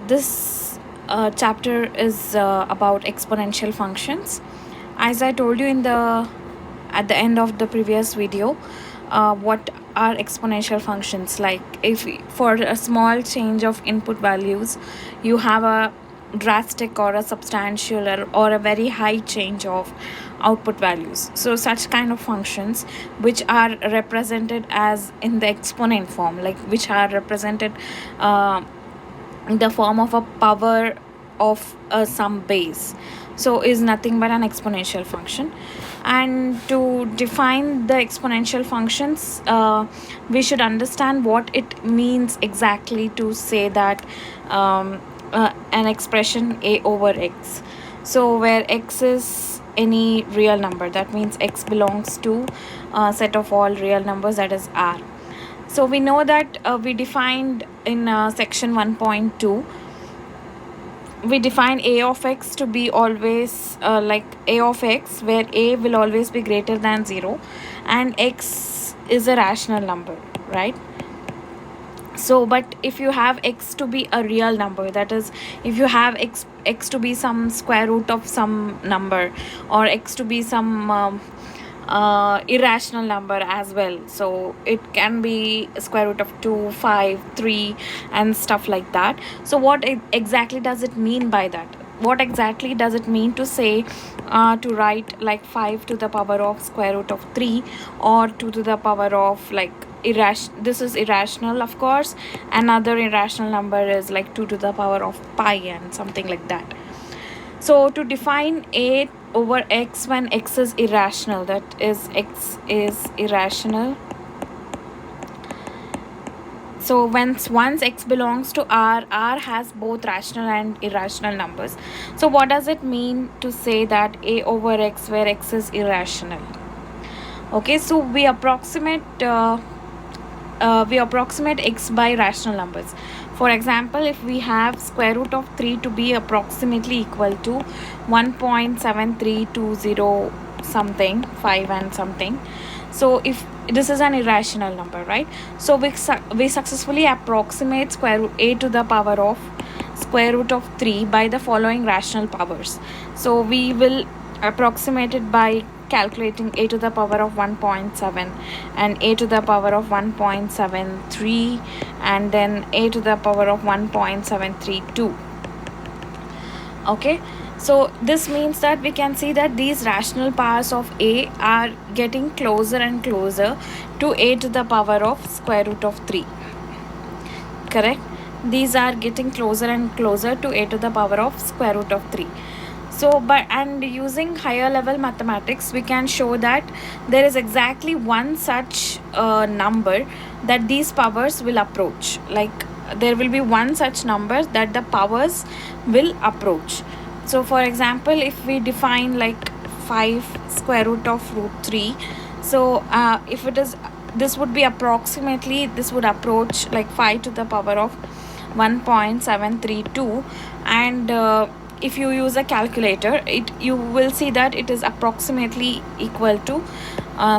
This chapter is about exponential functions. As I told you in the at the end of the previous video, what are exponential functions like? If for a small change of input values, you have a drastic or a substantial or a very high change of output values. So such kind of functions which are represented as in the exponent form, like which are represented in the form of a power of some base, so is nothing but an exponential function. And to define the exponential functions, we should understand what it means exactly to say that an expression a over x, so where x is any real number, that means x belongs to a set of all real numbers, that is r. So we know that we defined in section 1.2, we define a of x to be always like a of x, where a will always be greater than 0 and x is a rational number, right? So but if you have x to be a real number, that is, if you have x to be some square root of some number, or x to be some irrational number as well, so it can be square root of 2, 5, 3 and stuff like that. So what exactly does it mean by that? What exactly does it mean to say to write like 5 to the power of square root of 3, or 2 to the power of like this is irrational, of course. Another irrational number is like 2 to the power of pi and something like that. So to define a over x when x is irrational, that is, x is irrational. So once x belongs to r has both rational and irrational numbers. So what does it mean to say that a over x where x is irrational? Okay, so we approximate x by rational numbers. For example, if we have square root of 3 to be approximately equal to 1.7320 something 5 and something, so if this is an irrational number, right? So we successfully approximate square root a to the power of square root of 3 by the following rational powers. So we will approximate it by calculating a to the power of 1.7 and a to the power of 1.73 and then a to the power of 1.732. Okay, so this means that we can see that these rational powers of a are getting closer and closer to a to the power of square root of 3. Correct? These are getting closer and closer to a to the power of square root of 3. So and using higher level mathematics, we can show that there is exactly one such number that these powers will approach. Like there will be one such number that the powers will approach. So for example, if we define like 5 square root of root 3, so if it is, this would be approximately, this would approach like 5 to the power of 1.732, and if you use a calculator, you will see that it is approximately equal to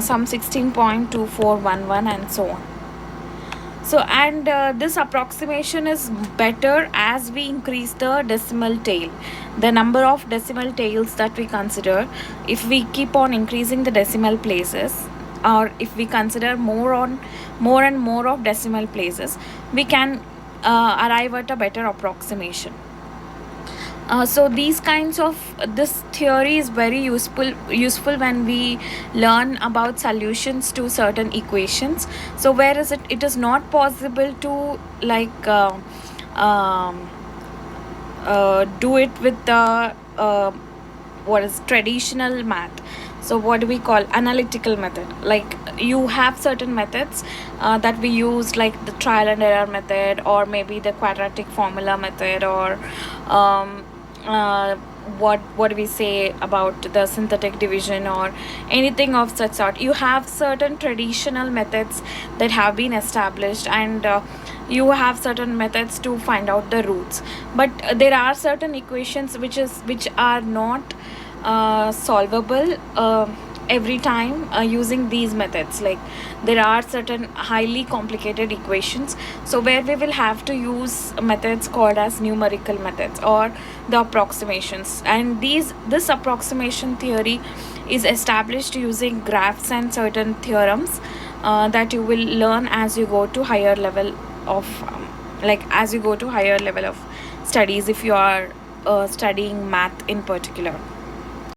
some 16.2411 and so on. So and this approximation is better as we increase the decimal tail, the number of decimal tails that we consider. If we keep on increasing the decimal places, or if we consider more and more of decimal places, we can arrive at a better approximation. So these kinds of, this theory is very useful when we learn about solutions to certain equations. So whereas it is not possible to like do it with the what is traditional math. So what do we call analytical method? Like you have certain methods that we use, like the trial and error method, or maybe the quadratic formula method, or what do we say about the synthetic division or anything of such sort. You have certain traditional methods that have been established, and you have certain methods to find out the roots. But there are certain equations which are not solvable every time using these methods. Like there are certain highly complicated equations, so where we will have to use methods called as numerical methods or the approximations. And this approximation theory is established using graphs and certain theorems that you will learn as you go to higher level of like as you go to higher level of studies, if you are studying math in particular.